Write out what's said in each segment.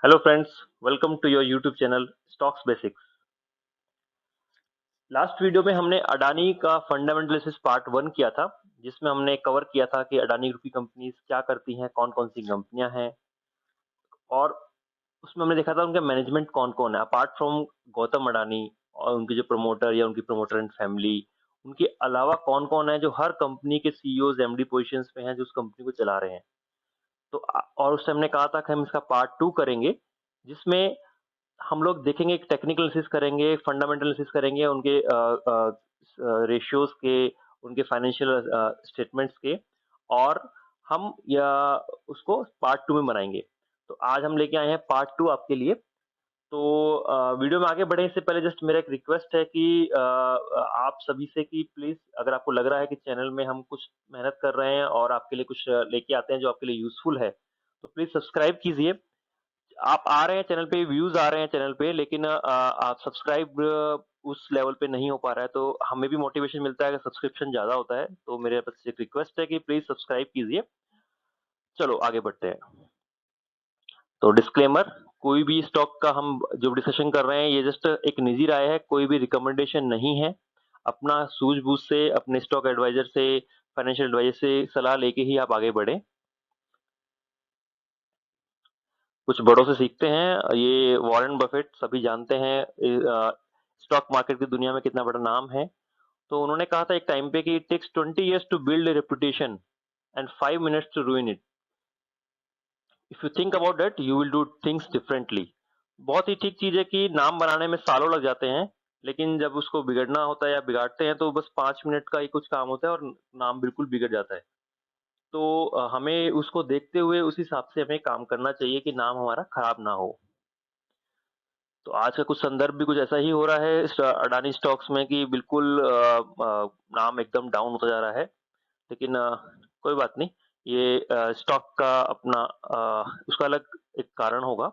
Hello friends, welcome to your YouTube channel stocks basics. Last video में हमने अडानी का fundamental analysis part 1 किया था, जिसमें हमने कवर किया था कि अडानी ग्रुप की कंपनीज क्या करती हैं, कौन-कौन सी कंपनियां हैं, और उसमें हमने देखा था उनके मैनेजमेंट कौन-कौन है। अपार्ट फ्रॉम गौतम अडानी और उनके जो प्रमोटर या उनकी प्रमोटर एंड फैमिली, उनके अलावा कौन-कौन है जो हर कंपनी के सीईओज, एमडी पोजीशंस पे हैं, जो उस कंपनी को चला रहे हैं। तो और उससे हमने कहा था कि हम इसका पार्ट 2 करेंगे, जिसमें हम लोग देखेंगे, एक टेक्निकल एनालिसिस करेंगे, फंडामेंटल एनालिसिस करेंगे उनके रेशियोज के, उनके फाइनेंशियल स्टेटमेंट्स के, और हम या उसको पार्ट 2 में बनाएंगे। तो आज हम लेके आए हैं पार्ट 2 आपके लिए। तो वीडियो में आगे बढ़े इससे पहले जस्ट मेरा एक रिक्वेस्ट है कि आप सभी से कि प्लीज, अगर आपको लग रहा है कि चैनल में हम कुछ मेहनत कर रहे हैं और आपके लिए कुछ लेके आते हैं जो आपके लिए यूजफुल है, तो प्लीज सब्सक्राइब कीजिए। आप आ रहे हैं चैनल पे, व्यूज आ रहे हैं चैनल पे, लेकिन आप सब्सक्राइब उस लेवल पे नहीं हो पा रहा है, तो हमें भी मोटिवेशन मिलता है अगर सब्सक्रिप्शन ज्यादा होता है। तो मेरे पास एक रिक्वेस्ट है कि प्लीज सब्सक्राइब कीजिए। चलो आगे बढ़ते हैं। तो डिस्क्लेमर, कोई भी स्टॉक का हम जो डिस्कशन कर रहे हैं ये जस्ट एक निजी राय है, कोई भी रिकमेंडेशन नहीं है। अपना सूझबूझ से, अपने स्टॉक एडवाइजर से, फाइनेंशियल एडवाइजर से सलाह लेके ही आप आगे बढ़े। कुछ बड़ों से सीखते हैं, ये वॉरेन बफेट सभी जानते हैं, स्टॉक मार्केट की दुनिया में कितना बड़ा नाम है। तो उन्होंने कहा था एक टाइम पे कि it takes 20 years to build a reputation and 5 minutes to ruin it. If you think about that, you will do things differently. बहुत ही ठीक चीज है कि नाम बनाने में सालों लग जाते हैं, लेकिन जब उसको बिगड़ना होता है या बिगाड़ते हैं तो बस 5 मिनट का ही कुछ काम होता है और नाम बिल्कुल बिगड़ जाता है। तो हमें उसको देखते हुए उस हिसाब से हमें काम करना चाहिए कि नाम हमारा खराब ना हो। तो आज का कुछ संदर्भ भी कुछ ऐसा ही हो रहा है अडानी स्टॉक्स में कि बिल्कुल नाम एकदम डाउन होता जा रहा है। लेकिन कोई बात नहीं, ये स्टॉक का अपना उसका अलग एक कारण होगा।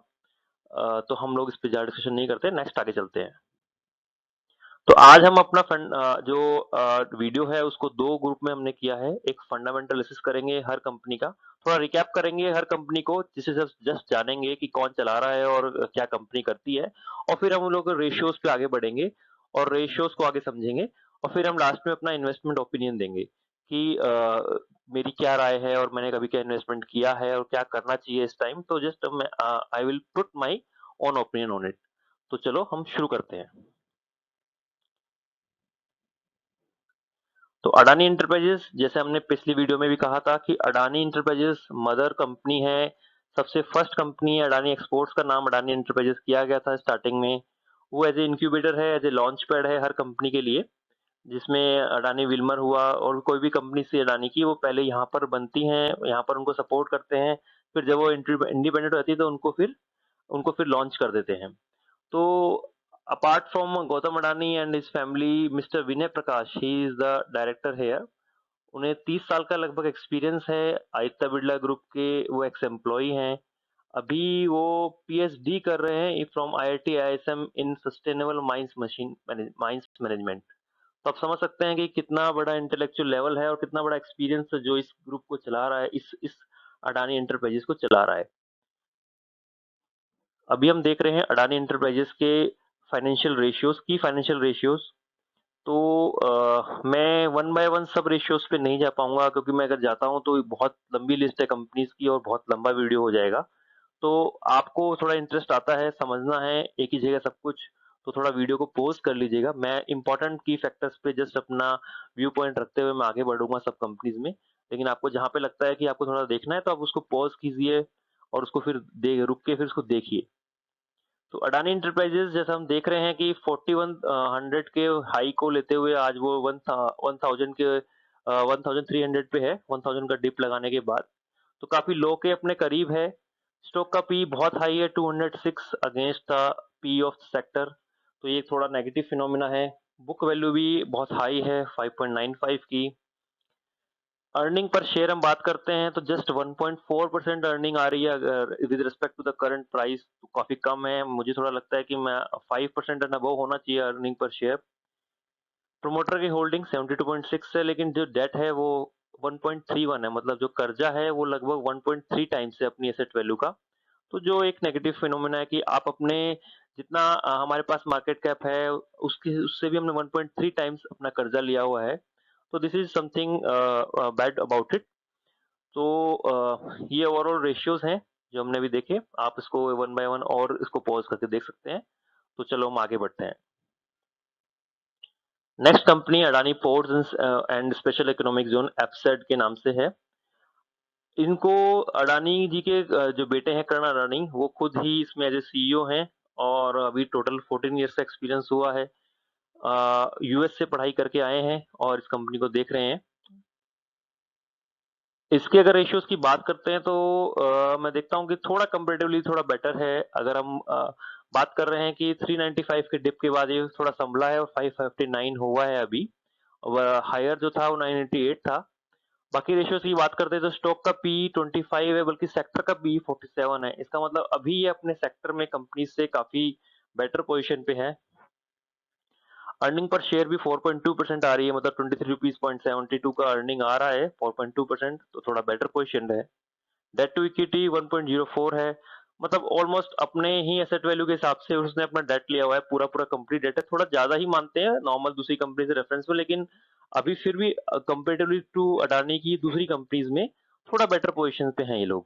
तो हम लोग इस पे ज़्यादा डिस्कशन नहीं करते, नेक्स्ट आगे चलते हैं। तो आज हम अपना जो वीडियो है उसको दो ग्रुप में हमने किया है। एक फंडामेंटल एनालिसिस करेंगे हर कंपनी का, थोड़ा रिकैप करेंगे हर कंपनी को, जिसे जस्ट जस्ट जानेंगे कि कौन चला रहा है और क्या कंपनी करती है। और फिर हम लोग रेशियोज पे आगे बढ़ेंगे और रेशियोज को आगे समझेंगे। और फिर हम लास्ट में अपना इन्वेस्टमेंट ओपिनियन देंगे कि मेरी क्या राय है और मैंने कभी क्या इन्वेस्टमेंट किया है और क्या करना चाहिए इस टाइम। तो just I will put my own opinion on it. तो चलो हम शुरू करते हैं। तो अडानी इंटरप्राइजेस, जैसे हमने पिछली वीडियो में भी कहा था कि अडानी इंटरप्राइजेस मदर कंपनी है, सबसे फर्स्ट कंपनी है। अडानी एक्सपोर्ट्स का नाम अडानी इंटरप्राइजेस किया गया था स्टार्टिंग में। वो एज ए इंक्यूबेटर है, एज ए लॉन्च पैड है हर कंपनी के लिए, जिसमें अडानी विल्मर हुआ और कोई भी कंपनी सी अडानी की, वो पहले यहाँ पर बनती हैं, यहाँ पर उनको सपोर्ट करते हैं। फिर जब वो इंडिपेंडेंट रहती है तो उनको फिर लॉन्च कर देते हैं। तो apart from Gautam Adani and his family, mister Vinay Prakash, he is the director here. उन्हें 30 साल का लगभग एक्सपीरियंस है आदित्य बिरला ग्रुप के। वो एक्स एम्प्लॉय हैं। अभी वो पीएचडी कर रहे हैं from IIT ISM in sustainable mines management. तो आप समझ सकते हैं कि कितना बड़ा इंटेलेक्चुअल लेवल है और कितना बड़ा एक्सपीरियंस जो इस ग्रुप को चला रहा है, इस अडानी एंटरप्राइजेस को चला रहा है। अभी हम देख रहे हैं अडानी एंटरप्राइजेस के फाइनेंशियल रेशियोज। तो मैं वन बाय वन सब रेशियोज पे नहीं जा पाऊंगा, क्योंकि मैं अगर जाता हूं तो बहुत लंबी लिस्ट है कंपनीज की और बहुत लंबा वीडियो हो जाएगा। तो आपको थोड़ा इंटरेस्ट आता है, समझना है एक ही जगह सब कुछ, तो थोड़ा वीडियो को पॉज कर लीजिएगा। मैं इंपॉर्टेंट की फैक्टर्स पे जस्ट अपना व्यू पॉइंट रखते हुए मैं आगे बढ़ूंगा सब कंपनीज में। लेकिन आपको जहां पे लगता है कि आपको थोड़ा देखना है तो आप उसको पॉज कीजिए और उसको फिर रुक के फिर उसको देखिए। तो अडानी इंटरप्राइजेस जैसा हम देख रहे हैं कि 4100 के हाई को लेते हुए आज वो 1000 के 1300 पे है, 1000 का डिप लगाने के बाद। तो काफी लो के अपने करीब है। स्टॉक का पी बहुत हाई है, 206 against the P of sector. तो ये थोड़ा नेगेटिव फिनोमिना है। बुक वैल्यू भी बहुत हाई है, 5.95 की। अर्निंग पर शेयर हम बात करते हैं तो जस्ट 1.4% अर्निंग आ रही है अगर with respect to the current price, तो काफी कम है। मुझे थोड़ा लगता है कि मैं 5% एंड अबव होना चाहिए अर्निंग पर शेयर। प्रोमोटर की होल्डिंग 72.6 है, लेकिन जो डेट है वो 1.31 है, मतलब जो कर्जा है वो लगभग 1.3 टाइम्स है अपनी एसेट वैल्यू का। तो जो एक नेगेटिव फिनोमेना है कि आप अपने जितना हमारे पास मार्केट कैप है उसकी उससे भी हमने 1.3 टाइम्स अपना कर्जा लिया हुआ है। तो this is something bad about it. तो ये ओवरऑल रेशियोज हैं जो हमने अभी देखे। आप इसको वन बाय वन और इसको पॉज करके देख सकते हैं। तो चलो हम आगे बढ़ते हैं। Next company Adani ports and special economic zone एफसेड के नाम से है। इनको अडानी जी के जो बेटे हैं करण अडानी वो खुद ही इसमें एज ए सीईओ हैं और अभी टोटल 14 इयर्स का एक्सपीरियंस हुआ है। यूएस से पढ़ाई करके आए हैं और इस कंपनी को देख रहे हैं। इसके अगर रेशियोज की बात करते हैं तो मैं देखता हूँ कि थोड़ा कंपेरेटिवली थोड़ा बेटर है। अगर हम बात कर रहे हैं कि 395 के डिप के बाद ये थोड़ा संभला है और 559 हुआ है अभी। हायर जो था वो 988 था। बाकी रेशियोज की बात करते हैं तो स्टॉक का पी 25 है बल्कि सेक्टर का पी 47 है। इसका मतलब अभी ये अपने सेक्टर में कंपनी से काफी बेटर पोजीशन पे है। अर्निंग पर शेयर भी 4.2% आ रही है, मतलब 23 रुपीज 72 का अर्निंग आ रहा है 4.2%, तो थोड़ा बेटर पोजीशन है। डेट टू इक्विटी 1.04 है, मतलब ऑलमोस्ट अपने ही एसेट वैल्यू के हिसाब से उसने अपना डेट लिया हुआ है। पूरा पूरा कंपनी डेट है, थोड़ा ज्यादा ही मानते हैं नॉर्मल दूसरी कंपनी से रेफरेंस में, लेकिन अभी फिर भी कंपेरेटिवली टू अडानी की दूसरी कंपनीज में थोड़ा बेटर पोजीशन पे हैं ये लोग।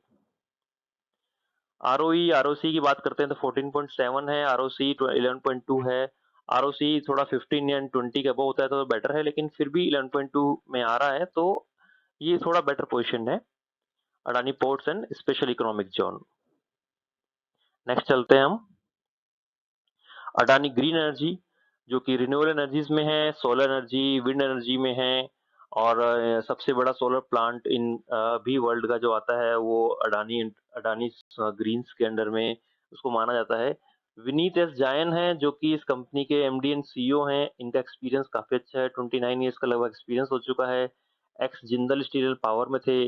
आरओई आरओसी की बात करते हैं तो 14.7 है, आरओसी 11.2 है। आरओसी थोड़ा 15 या 20 के अबव होता है तो बेटर है, लेकिन फिर भी 11.2 में आ रहा है, तो ये थोड़ा बेटर पोजीशन है Adani ports and special economic zone. Next चलते हैं हम अडानी ग्रीन एनर्जी, जो कि रिन्यूएबल एनर्जीज में है, सोलर एनर्जी, विंड एनर्जी में है। और सबसे बड़ा सोलर प्लांट इन भी वर्ल्ड का जो आता है वो अडानी अडानी ग्रीन्स के अंडर में उसको माना जाता है। विनीत एस जायन है जो कि इस कंपनी के एमडी एंड सीईओ हैं। इनका एक्सपीरियंस काफी अच्छा है, 29 ईयर्स का लगभग एक्सपीरियंस हो चुका है। एक्स जिंदल स्टील पावर में थे,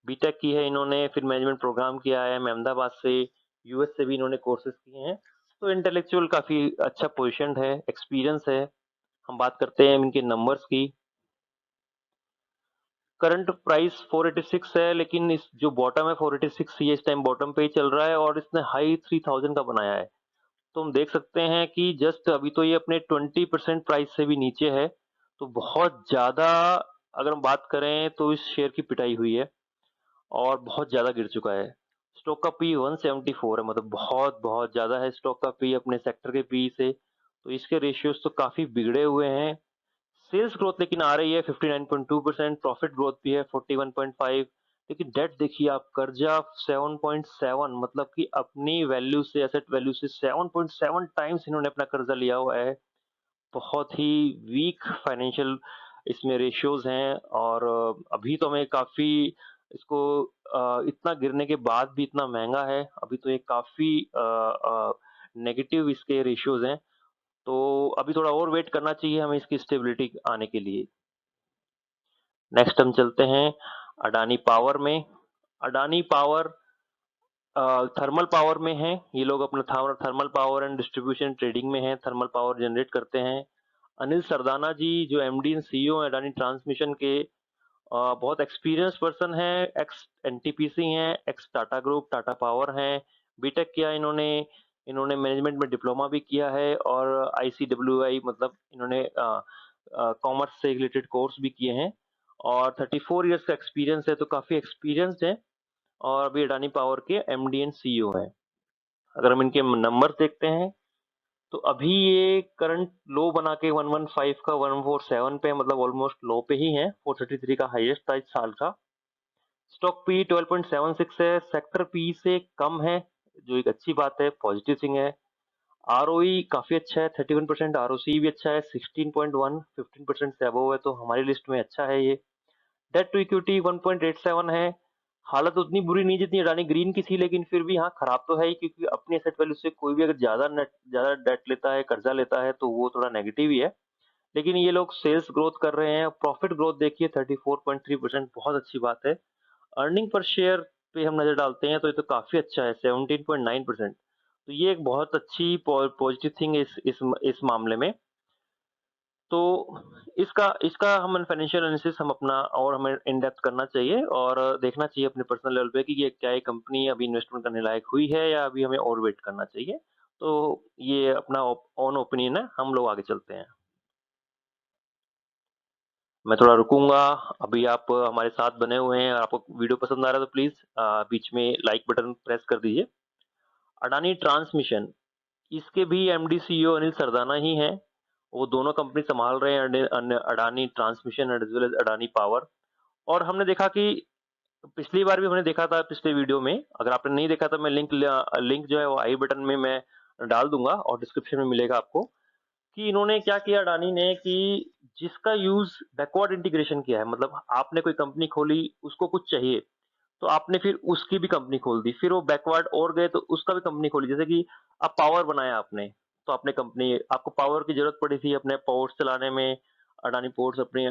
बीटेक की है इन्होंने, फिर मैनेजमेंट प्रोग्राम किया है अहमदाबाद से, यूएस से भी इन्होंने कोर्सेज किए हैं। तो इंटेलेक्चुअल काफी अच्छा पोजीशन है, एक्सपीरियंस है। हम बात करते हैं इनके नंबर्स की। करंट प्राइस 486 है, लेकिन इस जो बॉटम है 486 ये इस टाइम बॉटम पे ही चल रहा है और इसने हाई 3000 का बनाया है। तो हम देख सकते हैं कि जस्ट अभी तो ये अपने 20% प्राइस से भी नीचे है। तो बहुत ज्यादा अगर हम बात करें तो इस शेयर की पिटाई हुई है और बहुत ज्यादा गिर चुका है। स्टॉक का पी 174 है, मतलब बहुत बहुत ज्यादा है स्टॉक का पी अपने सेक्टर के पी से। तो इसके रेशियोज तो काफी बिगड़े हुए हैं। सेल्स ग्रोथ लेकिन आ रही है 59.2%, प्रॉफिट ग्रोथ भी है 41.5। लेकिन डेट देखिए आप, कर्जा 7.7, मतलब कि अपनी वैल्यू से एसेट वैल्यू से 7.7 टाइम्स इन्होंने अपना कर्जा लिया हुआ है। बहुत ही वीक फाइनेंशियल इसमें रेशियोज हैं। और अभी तो हमें काफी इसको इतना गिरने के बाद भी इतना महंगा है, अभी तो ये काफी नेगेटिव इसके रेशियोज हैं। तो अभी थोड़ा और वेट करना चाहिए हमें इसकी स्टेबिलिटी आने के लिए। नेक्स्ट हम चलते हैं अडानी पावर में। अडानी पावर थर्मल पावर में है, ये लोग अपना thermal power and distribution trading में है, थर्मल पावर जनरेट करते हैं। अनिल सरदाना जी जो एमडी एंड सीईओ है अडानी ट्रांसमिशन के, बहुत एक्सपीरियंस पर्सन है, एक्स एनटीपीसी हैं, x Tata group Tata power हैं। बीटेक किया इन्होंने, इन्होंने मैनेजमेंट में डिप्लोमा भी किया है और आईसीडब्ल्यूआई मतलब इन्होंने कॉमर्स से रिलेटेड कोर्स भी किए हैं। और 34 इयर्स का एक्सपीरियंस है, तो काफी एक्सपीरियंस्ड है और अभी अडानी पावर के एमडी एंड सीईओ है। अगर हम इनके नंबर देखते हैं तो अभी ये करंट लो बना के 115 का 147 पे, मतलब ऑलमोस्ट लो पे ही है। 433 का हाईएस्ट था इस साल का। स्टॉक पी 12.76 है, सेक्टर पी से कम है, जो एक अच्छी बात है, पॉजिटिव थिंग है। आरओई काफी अच्छा है 31%, आरओसी भी अच्छा है 16.1, 15% से अबव है, तो हमारी लिस्ट में अच्छा है ये। डेट टू इक्विटी 1.87 है। हालत उतनी बुरी नहीं जितनी अडानी ग्रीन की थी, लेकिन फिर भी हाँ खराब तो है ही, क्योंकि अपनी एसेट वैल्यू से कोई भी अगर ज्यादा डेट लेता है, कर्जा लेता है, तो वो थोड़ा नेगेटिव ही है। लेकिन ये लोग सेल्स ग्रोथ कर रहे हैं, प्रॉफिट ग्रोथ देखिए 34.3%, बहुत अच्छी बात है। अर्निंग पर शेयर पे हम नजर डालते हैं तो ये तो काफी अच्छा है 17.9%। तो ये एक बहुत अच्छी पॉजिटिव थिंग है इस मामले में। तो इसका इसका हम फाइनेंशियल एनालिसिस हम अपना और हमें इन डेप्थ करना चाहिए और देखना चाहिए अपने पर्सनल लेवल पे कि ये क्या ये कंपनी अभी इन्वेस्टमेंट करने लायक हुई है या अभी हमें और वेट करना चाहिए। तो ये अपना ओन ओपिनियन है, हम लोग आगे चलते हैं। मैं थोड़ा रुकूँगा, अभी आप हमारे साथ बने हुए हैं, आपको वीडियो पसंद आ रहा है तो प्लीज़ बीच में लाइक बटन प्रेस कर दीजिए। अडानी ट्रांसमिशन, इसके भी एमडी सीईओ अनिल सरदाना ही हैं। वो दोनों कंपनी संभाल रहे हैं, Adani transmission as well as Adani power. और हमने देखा कि पिछली बार भी हमने देखा था पिछले वीडियो में, अगर आपने नहीं देखा तो मैं लिंक जो है वो आई बटन में मैं डाल दूँगा और डिस्क्रिप्शन में मिलेगा आपको। कि इन्होंने क्या किया अडानी ने कि जिसका यूज़ बैकवर्ड इंटीग्रेशन किया है, मतलब आपने कोई कंपनी खोली, उसको कुछ चाहिए, तो आपने फिर उसकी भी कंपनी खोल दी, फिर वो बैकवर्ड और गए तो उसका भी कंपनी खोली। जैसे कि अब पावर बनाया आपने, तो आपने कंपनी, आपको पावर की जरूरत पड़ी थी अपने पोर्ट्स चलाने में, अडानी पोर्ट्स अपने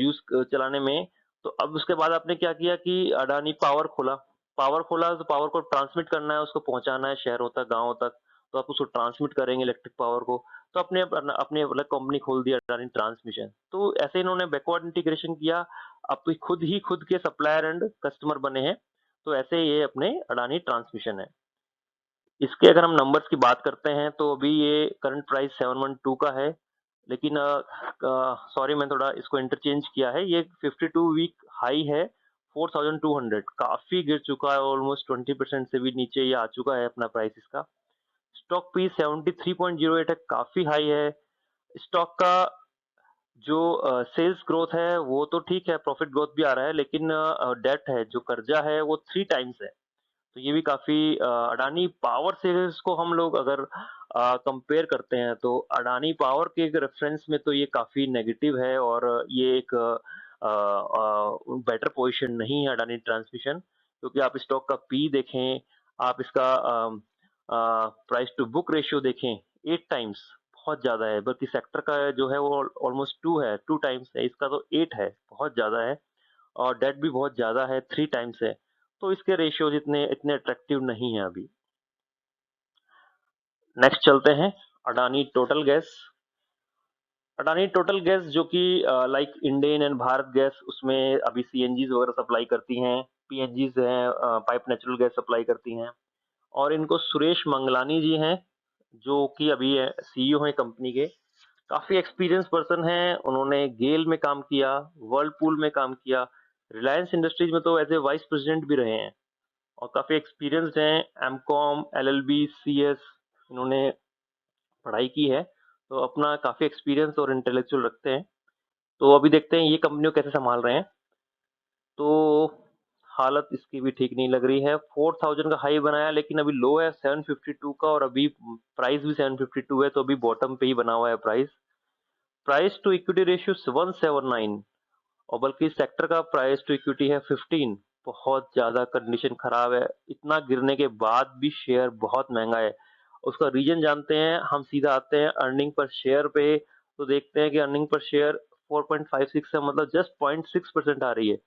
यूज चलाने में। तो अब उसके बाद आपने क्या किया कि अडानी पावर खोला। पावर खोला तो पावर को ट्रांसमिट करना है, उसको पहुंचाना है शहरों तक, गाँव तक। तो आप उसको ट्रांसमिट करेंगे इलेक्ट्रिक पावर को। तो अपने अपने अलग कंपनी खोल दी अडानी ट्रांसमिशन। तो ऐसे इन्होंने बैकवर्ड इंटीग्रेशन किया, आप खुद ही खुद के सप्लायर एंड कस्टमर बने हैं। तो ऐसे ये अपने अडानी ट्रांसमिशन है। इसके अगर हम नंबर्स की बात करते हैं तो अभी ये करंट प्राइस 712 का है, लेकिन सॉरी मैं थोड़ा इसको इंटरचेंज किया है। ये 52 वीक हाई है 4200, काफी गिर चुका है, ऑलमोस्ट 20% से भी नीचे ये आ चुका है अपना प्राइस इसका। स्टॉक पी 73.08 है, काफी हाई है। स्टॉक का जो सेल्स ग्रोथ है वो तो ठीक है, प्रॉफिट ग्रोथ भी आ रहा है, लेकिन डेट है, जो कर्जा है वो 3 टाइम्स है। तो ये भी काफी अडानी पावर से इसको हम लोग अगर कंपेयर करते हैं तो अडानी पावर के रेफरेंस में तो ये काफी नेगेटिव है और ये एक बेटर पोजीशन नहीं है अडानी ट्रांसमिशन। क्योंकि आप स्टॉक का पी देखें, आप इसका प्राइस टू बुक रेशियो देखें, 8 टाइम्स बहुत ज्यादा है। बल्कि सेक्टर का जो है वो ऑलमोस्ट 2 है, 2 टाइम्स है, इसका तो 8 है, बहुत ज्यादा है। और डेट भी बहुत ज्यादा है, 3 टाइम्स है। तो इसके रेशियोज इतने इतने अट्रैक्टिव नहीं है अभी। नेक्स्ट चलते हैं Adani total gas. Adani total gas जो कि like Indane and Bharat gas, उसमें अभी सीएनजीज वगैरह सप्लाई करती हैं, पीएनजीज हैं, पाइप नेचुरल गैस सप्लाई करती हैं। और इनको सुरेश मंगलानी जी हैं, जो कि अभी सीईओ हैं कंपनी के। काफी एक्सपीरियंस पर्सन हैं, उन्होंने गेल में काम किया, वर्लपूल में काम किया, रिलायंस इंडस्ट्रीज में तो एज ए वाइस प्रेसिडेंट भी रहे हैं और काफी एक्सपीरियंस्ड हैं। एमकॉम, एलएलबी, सीएस इन्होंने पढ़ाई की है, तो अपना काफी एक्सपीरियंस और इंटेलेक्चुअल रखते हैं। तो अभी देखते हैं ये कंपनी को कैसे संभाल रहे हैं। तो हालत इसकी भी ठीक नहीं लग रही है। 4000 का हाई बनाया, लेकिन अभी लो है 752 का, और अभी प्राइस भी 752 है, तो अभी बॉटम पे ही बना हुआ है price. Price to equity ratio 179, और बल्कि सेक्टर का प्राइस टू इक्विटी है 15। बहुत ज्यादा कंडीशन खराब है, इतना गिरने के बाद भी शेयर बहुत महंगा है। उसका रीजन जानते हैं, हम सीधा आते हैं अर्निंग पर शेयर पे। तो देखते हैं कि अर्निंग पर शेयर 4.56 है, मतलब जस्ट 0.6% आ रही है।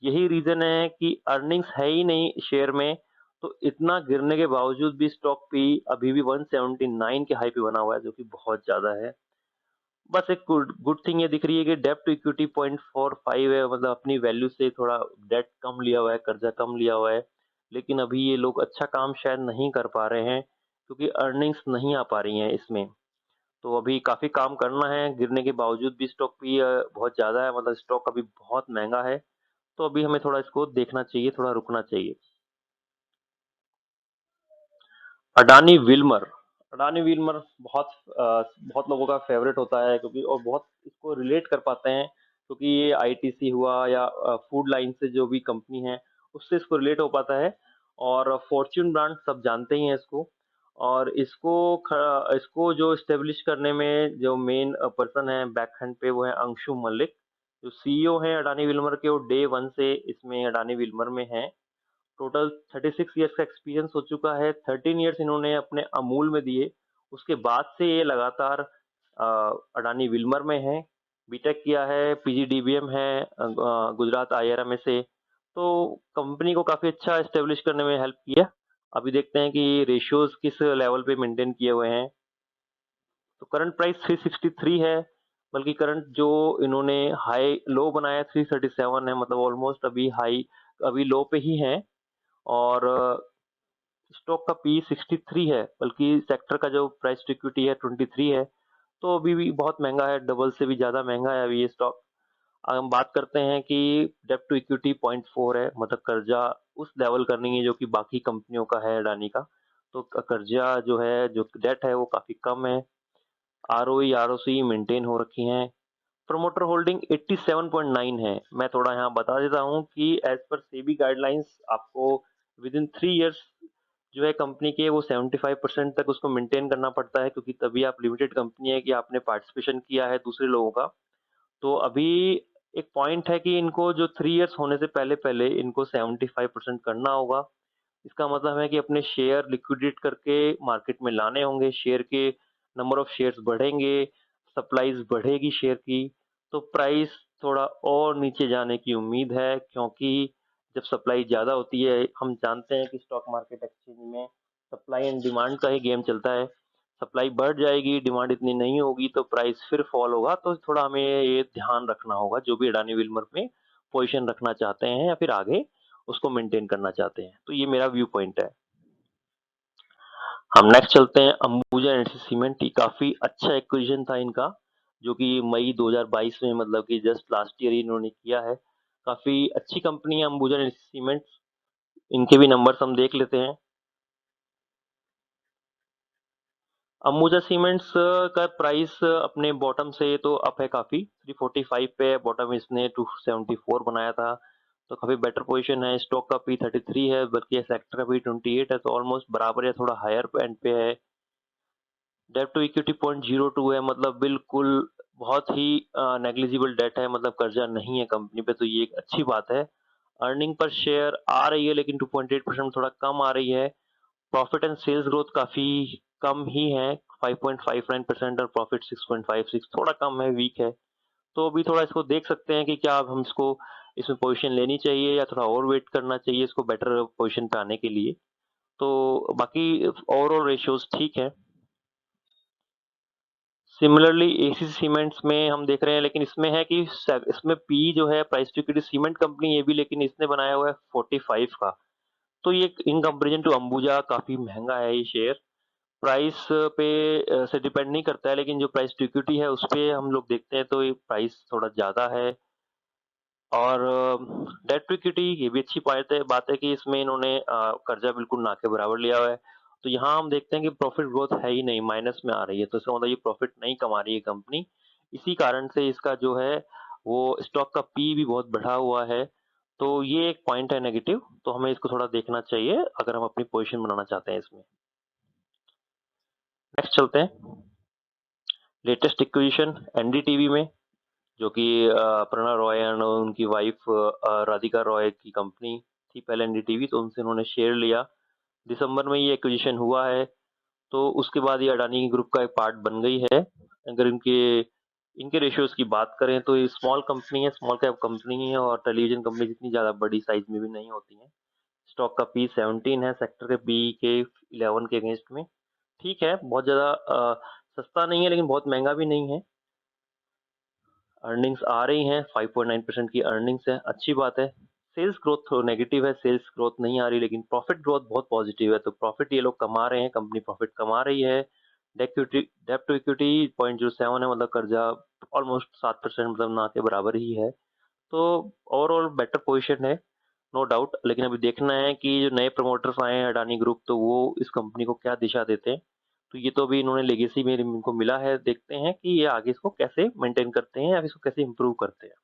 यही रीजन है कि अर्निंग्स है ही नहीं शेयर में। तो इतना गिरने के बावजूद भी स्टॉक पी अभी भी 179 के हाई पे बना हुआ है, जो कि बहुत ज्यादा है। बस एक गुड गुड थिंग ये दिख रही है कि डेप्ट टू इक्विटी 0.45 है, मतलब अपनी वैल्यू से थोड़ा डेट कम लिया हुआ है, कर्जा कम लिया हुआ है। लेकिन अभी ये लोग अच्छा काम शायद नहीं कर पा रहे हैं, क्योंकि अर्निंग्स नहीं आ पा रही हैं इसमें। तो अभी काफी काम करना है, गिरने के बावजूद भी स्टॉक भी बहुत ज्यादा है, मतलब स्टॉक अभी बहुत महंगा है। तो अभी हमें थोड़ा इसको देखना चाहिए, थोड़ा रुकना चाहिए। अडानी विल्मर। अडानी विल्मर बहुत लोगों का फेवरेट होता है, क्योंकि और बहुत इसको रिलेट कर पाते हैं, क्योंकि ये आईटीसी हुआ या फूड लाइन से जो भी कंपनी है, उससे इसको रिलेट हो पाता है। और फॉर्च्यून ब्रांड सब जानते ही हैं इसको। और इसको जो स्टेब्लिश करने में जो मेन पर्सन है बैक हैंड पे, वो है अंशु मलिक, जो सीईओ है अडानी विल्मर के। वो डे वन से इसमें अडानी विल्मर में है। टोटल 36 ईयर्स का एक्सपीरियंस हो चुका है। 13 ईयर्स इन्होंने अपने अमूल में दिए। उसके बाद से ये लगातार अडानी विल्मर में है। बीटेक किया है, पीजीडीबीएम है गुजरात आईआईएम से। तो कंपनी को काफी अच्छा एस्टेब्लिश करने में हेल्प किया। अभी देखते हैं कि रेशियोज किस लेवल पे मेंटेन किए हुए हैं। तो करंट प्राइस 363 है, बल्कि करंट जो इन्होंने हाई लो बनाया 337 है, मतलब ऑलमोस्ट अभी लो पे ही है। और स्टॉक का पी 63 है, बल्कि सेक्टर का जो प्राइस टू इक्विटी है 23 है। तो अभी भी बहुत महंगा है, डबल से भी ज्यादा महंगा है अभी ये स्टॉक। अब हम बात करते हैं कि डेब्ट टू इक्विटी 0.4 है, मतलब कर्जा उस लेवल का नहीं है जो कि बाकी कंपनियों का है अडानी का। तो कर्जा जो है, जो डेट है वो काफी कम है। आरओई आरओसी मेंटेन हो रखी हैं। प्रमोटर होल्डिंग 87.9 है। मैं थोड़ा यहाँ बता देता हूँ कि एज पर सेबी गाइडलाइंस आपको विद इन 3 इयर्स जो है कंपनी के, वो 75% तक उसको मेंटेन करना पड़ता है, क्योंकि तभी आप लिमिटेड कंपनी है कि आपने पार्टिसिपेशन किया है दूसरे लोगों का। तो अभी एक पॉइंट है कि इनको जो 3 इयर्स होने से पहले पहले इनको 75% करना होगा। इसका मतलब है कि अपने शेयर लिक्विडेट करके मार्केट में लाने होंगे, शेयर के नंबर ऑफ शेयर्स बढ़ेंगे, सप्लाईज बढ़ेगी शेयर की, तो प्राइस थोड़ा और नीचे जाने की उम्मीद है। क्योंकि जब सप्लाई ज्यादा होती है, हम जानते हैं कि स्टॉक मार्केट एक्सचेंज में सप्लाई एंड डिमांड का ही गेम चलता है। सप्लाई बढ़ जाएगी, डिमांड इतनी नहीं होगी, तो प्राइस फिर फॉल होगा। तो थोड़ा हमें ये ध्यान रखना होगा, जो भी अडानी विल्मर में पोजीशन रखना चाहते हैं या फिर आगे उसको मेंटेन करना चाहते हैं। तो ये मेरा व्यू पॉइंट है। हम नेक्स्ट चलते हैं अंबुजा एनडीसी सीमेंट। ये काफी अच्छा एक्विजिशन था इनका, जो कि मई 2022 में, मतलब कि जस्ट लास्ट ईयर इन्होंने किया है। काफी अच्छी कंपनी है अंबुजा एनडीसी सीमेंट। इनके भी नंबर्स हम देख लेते हैं। अंबुजा सीमेंट्स का प्राइस अपने बॉटम से तो अप है काफी, 345 पे है बॉटम, इसने 274 बनाया था। तो काफी बेटर पोजीशन है। स्टॉक का पी 33 है, बल्कि सेक्टर का पी 28 है, तो ऑलमोस्ट बराबर या थोड़ा हायर एंड पे है। डेट टू इक्विटी 0.02 है, मतलब बिल्कुल बहुत ही नेग्लिजिबल डेट है, मतलब कर्जा नहीं है कंपनी पे, तो ये एक अच्छी बात है। अर्निंग पर शेयर आ रही है, लेकिन 2.8% थोड़ा कम आ रही है। प्रॉफिट एंड सेल्स ग्रोथ काफी कम ही है, 5.59% और प्रॉफिट 6.56, थोड़ा कम है, वीक है। तो अभी थोड़ा इसको देख सकते हैं कि क्या अब हम इसको इसमें पोजीशन लेनी चाहिए या थोड़ा और वेट करना चाहिए इसको बेटर पोजीशन पे आने के लिए। तो बाकी ओवरऑल रेशियोज ठीक है। सिमिलरली एसीसी सीमेंट्स में हम देख रहे हैं, लेकिन इसमें है कि इसमें पी जो है, price to equity, cement company ये भी, लेकिन इसने बनाया हुआ है 45 का। तो ये इन कंपेरिजन टू अंबुजा काफी महंगा है ये शेयर। प्राइस पे से डिपेंड नहीं करता है, लेकिन जो प्राइस टू इक्विटी है उस पे हम लोग देखते हैं तो ये प्राइस थोड़ा ज्यादा है। और डेट टू इक्विटी, ये भी अच्छी बात है कि इसमें इन्होंने कर्जा बिल्कुल ना के बराबर लिया हुआ है। तो यहाँ हम देखते हैं कि प्रॉफिट ग्रोथ है ही नहीं, माइनस में आ रही है, तो इसका मतलब ये प्रॉफिट नहीं कमा रही है कंपनी। इसी कारण से इसका जो है वो स्टॉक का पी भी बहुत बढ़ा हुआ है। तो ये एक पॉइंट है नेगेटिव, तो हमें इसको थोड़ा देखना चाहिए अगर हम अपनी पोजीशन बनाना चाहते हैं इसमें। नेक्स्ट चलते हैं लेटेस्ट एक्विजिशन एनडीटीवी में, जो कि प्रणव रॉय एंड उनकी वाइफ राधिका रॉय की कंपनी थी पहले एनडीटीवी, तो उनसे उन्होंने शेयर लिया। दिसंबर में ये एक्विजिशन हुआ है, तो उसके बाद ये अडानी ग्रुप का एक पार्ट बन गई है। अगर इनके इनके रेशियोज की बात करें तो ये स्मॉल कंपनी है, स्मॉल कैप कंपनी है, और टेलीविजन कंपनी जितनी ज्यादा बड़ी साइज में भी नहीं होती है। स्टॉक का पी 17 है, सेक्टर के पी के 11 के अगेंस्ट में। ठीक है, बहुत ज्यादा सस्ता नहीं है, लेकिन बहुत महंगा भी नहीं है। अर्निंग्स आ रही हैं, 5.9% की अर्निंग्स है, अच्छी बात है। सेल्स ग्रोथ तो नेगेटिव है, सेल्स ग्रोथ नहीं आ रही, लेकिन प्रॉफिट ग्रोथ बहुत पॉजिटिव है। तो प्रॉफिट ये लोग कमा रहे हैं, कंपनी प्रॉफिट कमा रही है। डेट टू इक्विटी 0.07 है, मतलब कर्जा ऑलमोस्ट 7%, मतलब ना के बराबर ही है। तो ओवरऑल बेटर पोजिशन है, नो डाउट। लेकिन अभी देखना है कि जो नए प्रमोटर्स आए हैं अडानी ग्रुप, तो वो इस कंपनी को क्या दिशा देते हैं। तो ये तो अभी इन्होंने लेगेसी में इनको मिला है, देखते हैं कि ये आगे इसको कैसे मेंटेन करते हैं या इसको कैसे इम्प्रूव करते हैं।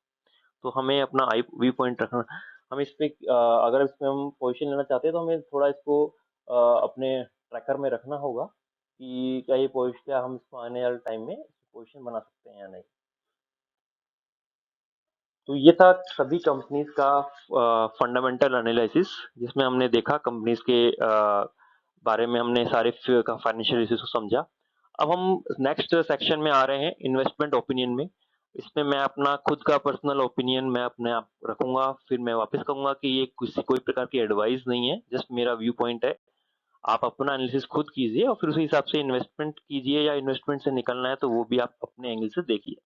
तो हमें अपना आई व्यू पॉइंट रखना। हम इस पे अगर इसमें हम पोजीशन लेना चाहते हैं, तो हमें थोड़ा इसको अपने ट्रैकर में रखना होगा कि क्या ये पोजीशन, क्या हम इसको आने वाले टाइम में पोजीशन बना सकते हैं या नहीं। तो ये था सभी कंपनीज का फंडामेंटल एनालिसिस, जिसमें हमने देखा कंपनीज के बारे में, हमने सारे का फाइनेंशियल इश्यूज को समझा। अब हम नेक्स्ट सेक्शन में आ रहे हैं, इन्वेस्टमेंट ओपिनियन में। इसमें मैं अपना खुद का पर्सनल ओपिनियन मैं अपने आप रखूंगा, फिर मैं वापस कहूंगा कि ये किसी कोई प्रकार की एडवाइस नहीं है, जस्ट मेरा व्यू पॉइंट है। आप अपना एनालिसिस खुद कीजिए और फिर उसी हिसाब से इन्वेस्टमेंट कीजिए, या इन्वेस्टमेंट से निकलना है तो वो भी आप अपने एंगल से देखिए।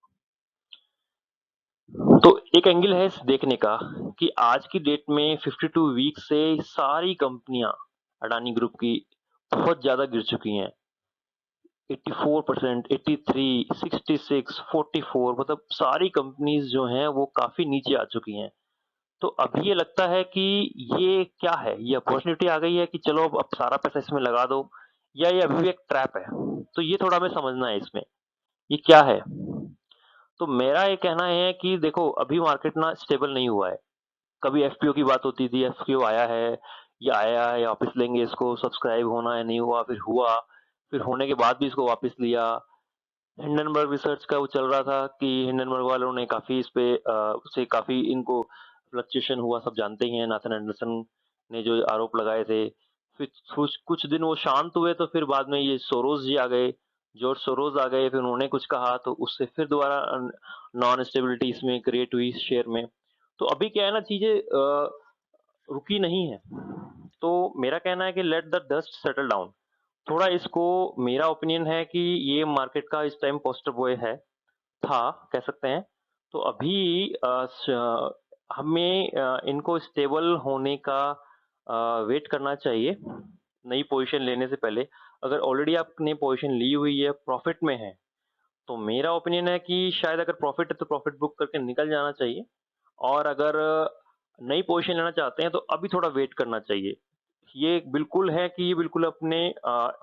तो एक एंगल है इस देखने का कि आज की डेट में 52 वीक से सारी कंपनियां अडानी ग्रुप की बहुत ज्यादा गिर चुकी हैं। 84%, 83, 66, 44, मतलब सारी कंपनीज जो हैं वो काफी नीचे आ चुकी हैं। तो अभी ये लगता है कि ये क्या है, ये अपॉर्चुनिटी आ गई है कि चलो अब सारा पैसा इसमें लगा दो, या ये अभी भी एक ट्रैप है। तो ये थोड़ा हमें समझना है इसमें, ये क्या है। तो मेरा ये कहना है कि देखो अभी मार्केट ना स्टेबल नहीं हुआ है। कभी एफपीओ की बात होती थी, एफपीओ आया है, ये आया है, वापस लेंगे इसको, सब्सक्राइब होना है, नहीं हुआ, फिर हुआ, फिर होने के बाद भी इसको वापस लिया। हिंडनबर्ग रिसर्च का वो चल रहा था कि हिंडनबर्ग वालों ने काफी इस पे से काफी इनको फ्लक्चुएशन हुआ, सब जानते ही हैं। नाथन एंडरसन ने जो आरोप लगाए थे, फिर कुछ कुछ दिन वो शांत हुए, तो फिर बाद में ये सोरोज जी आ गए, जॉर्ज सोरोज आ गए, फिर उन्होंने कुछ कहा तो उससे फिर दोबारा नॉन स्टेबिलिटी इसमें क्रिएट हुई शेयर में। तो अभी क्या है ना, चीजें रुकी नहीं है। तो मेरा कहना है कि let the dust settle down थोड़ा इसको। मेरा ओपिनियन है कि ये मार्केट का इस टाइम पोस्टर बॉय है, था, कह सकते हैं। तो अभी हमें इनको स्टेबल होने का वेट करना चाहिए नई पोजीशन लेने से पहले। अगर ऑलरेडी आपने पोजीशन ली हुई है, प्रॉफिट में है, तो मेरा ओपिनियन है कि शायद अगर प्रॉफिट है तो प्रॉफिट बुक करके निकल जाना चाहिए। और अगर नई पोजीशन लेना चाहते हैं तो अभी थोड़ा वेट करना चाहिए। ये बिल्कुल है कि ये बिल्कुल अपने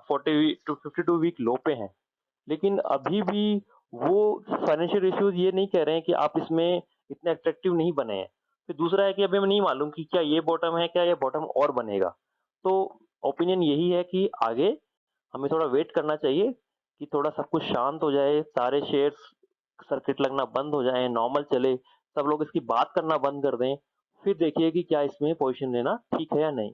40 to 52 वीक लो पे हैं, लेकिन अभी भी वो फाइनेंशियल रेशियोज ये नहीं कह रहे हैं कि आप इसमें इतने अट्रैक्टिव नहीं बने हैं। फिर दूसरा है कि अभी हमें नहीं मालूम कि क्या ये बॉटम है, क्या ये बॉटम और बनेगा। तो ओपिनियन यही है कि आगे हमें थोड़ा वेट करना चाहिए कि थोड़ा सब कुछ शांत हो जाए, सारे शेयर्स सर्किट लगना बंद हो जाए, नॉर्मल चले, सब लोग इसकी बात करना बंद कर दें, फिर देखिए कि क्या इसमें पोजीशन लेना ठीक है या नहीं।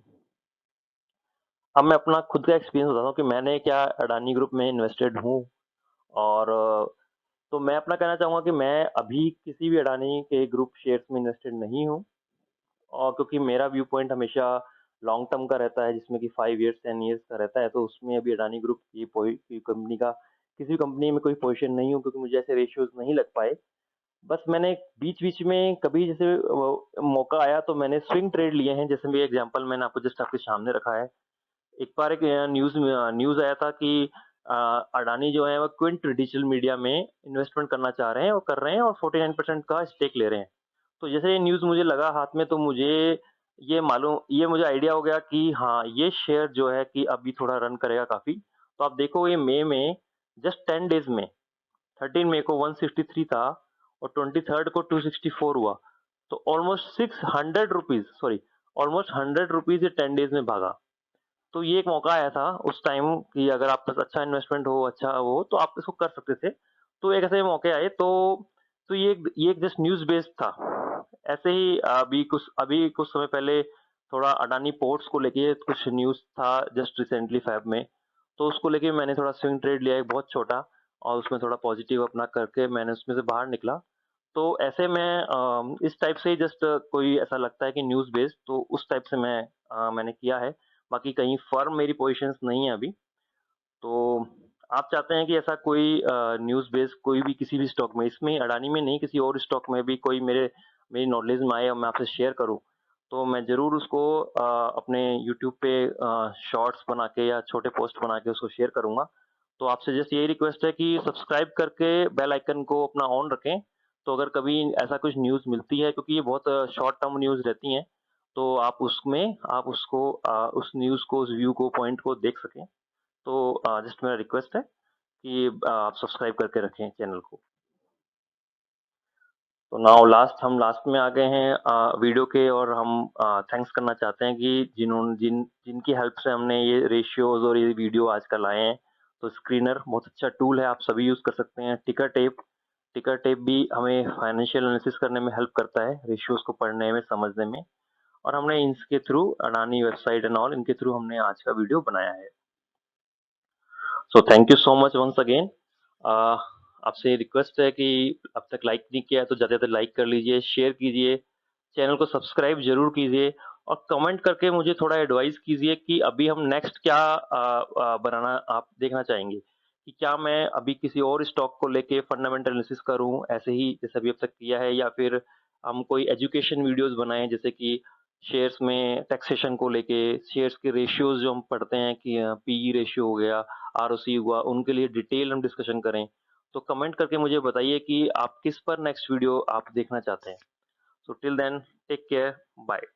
अब मैं अपना खुद का एक्सपीरियंस बताता हूँ कि मैंने क्या अडानी ग्रुप में इन्वेस्टेड हूँ। और तो मैं अपना कहना चाहूँगा कि मैं अभी किसी भी अडानी के ग्रुप शेयर्स में इन्वेस्टेड नहीं हूँ। और क्योंकि मेरा व्यू पॉइंट हमेशा लॉन्ग टर्म का रहता है, जिसमें कि 5 इयर्स 10 इयर्स का रहता है, तो उसमें अभी अडानी ग्रुप की कंपनी का किसी भी कंपनी में कोई पोजीशन नहीं हूँ, क्योंकि मुझे ऐसे रेशियोज नहीं लग पाए। बस मैंने बीच बीच में कभी जैसे मौका आया तो मैंने स्विंग ट्रेड लिए हैं। जैसे मेरे एग्जांपल मैंने आपको जस्ट आपके सामने रखा है। एक बार एक न्यूज़ आया था कि अडानी जो है वो क्विंट डिजिटल मीडिया में इन्वेस्टमेंट करना चाह रहे हैं और कर रहे हैं, और 49% का स्टेक ले रहे हैं। तो जैसे ये न्यूज़ मुझे लगा हाथ में, तो ये मुझे आइडिया हो गया कि हाँ, ये शेयर जो है कि अभी थोड़ा रन करेगा काफ़ी। तो आप देखो ये मई में जस्ट 10 डेज़ में 13 मई को 163 था और 23 को 264 हुआ। तो almost 600 rupees, sorry, almost 100 rupees ये 10 डेज़ में भागा। तो ये एक मौका आया था उस टाइम कि अगर आपके पास अच्छा इन्वेस्टमेंट हो, अच्छा हो, तो आप इसको कर सकते थे। तो एक ऐसे मौके आए, तो ये एक जस्ट न्यूज़ बेस्ड था। ऐसे ही अभी कुछ समय पहले थोड़ा अडानी पोर्ट्स को लेके कुछ न्यूज़ था जस्ट रिसेंटली फ़ेब में। तो उसको लेके मैंने थोड़ा स्विंग ट्रेड लिया एक बहुत छोटा, और उसमें थोड़ा पॉजिटिव अपना करके मैंने उसमें से बाहर निकला। तो ऐसे में इस टाइप से जस्ट कोई ऐसा लगता है कि न्यूज़ बेस्ड, तो उस टाइप से मैंने किया है। बाकी कहीं फर्म मेरी पोजीशंस नहीं है अभी। तो आप चाहते हैं कि ऐसा कोई न्यूज़ बेस्ड कोई भी किसी भी स्टॉक में, इसमें अडानी में नहीं, किसी और स्टॉक में भी कोई मेरी नॉलेज में आए और मैं आपसे शेयर करूँ, तो मैं ज़रूर उसको अपने यूट्यूब पे शॉर्ट्स बना के या छोटे पोस्ट बना के उसको शेयर करूँगा। तो आपसे जस्ट यही रिक्वेस्ट है कि सब्सक्राइब करके बेल आइकन को अपना ऑन रखें। तो अगर कभी ऐसा कुछ न्यूज़ मिलती है, क्योंकि ये बहुत शॉर्ट टर्म न्यूज़ रहती हैं, तो आप उसको उस न्यूज़ को, उस व्यू को, पॉइंट को देख सकें। तो जस्ट मेरा रिक्वेस्ट है कि आप सब्सक्राइब करके रखें चैनल को। तो नाउ हम लास्ट में आ गए हैं वीडियो के, और हम थैंक्स करना चाहते हैं कि जिनकी हेल्प से हमने ये रेशियोज और ये वीडियो आज कल आए हैं। तो स्क्रीनर बहुत अच्छा टूल है, आप सभी यूज़ कर सकते हैं। टिकर टेप भी हमें फाइनेंशियल एनालिसिस करने में हेल्प करता है, रेशियोज को पढ़ने में, समझने में। और हमने इसके through Adani website and all, इनके थ्रू हमने आज का वीडियो बनाया है। So thank you so much once again. आपसे रिक्वेस्ट है कि अब तक लाइक नहीं किया है तो ज़्यादा से लाइक कर लीजिए, शेयर कीजिए, चैनल को सब्सक्राइब जरूर कीजिए, और कमेंट करके मुझे थोड़ा एडवाइस कीजिए कि अभी हम नेक्स्ट क्या बनाना आप देखना चाहेंगे। कि क्या मैं अभी किसी और स्टॉक को लेके फंडामेंटल एनालिसिस करूँ ऐसे ही जैसे अभी अब तक किया है, या फिर हम कोई एजुकेशन वीडियोज़ बनाएँ जैसे कि शेयर्स में टैक्सेशन को लेके, शेयर्स के रेशियोज़ जो हम पढ़ते हैं कि पीई रेशियो हो गया, आरओसी हुआ, उनके लिए डिटेल हम डिस्कशन करें। तो कमेंट करके मुझे बताइए कि आप किस पर नेक्स्ट वीडियो आप देखना चाहते हैं। So till then take care, bye.